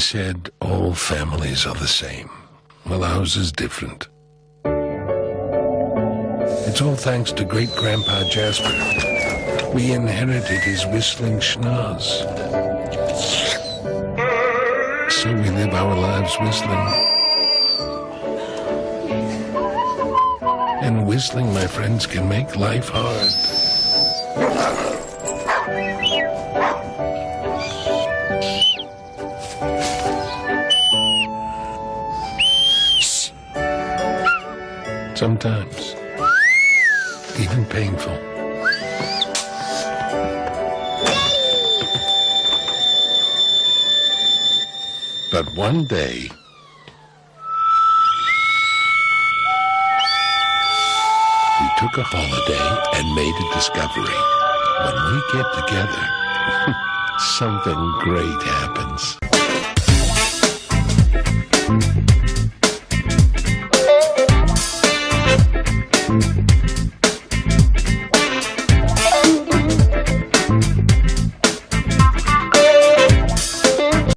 said all families are the same. Well, ours is different. It's all thanks to great-grandpa Jasper. We inherited his whistling schnoz. So we live our lives whistling. And whistling, my friends, can make life hard. Sometimes, even painful. But one day, we took a holiday and made a discovery. When we get together, something great happens.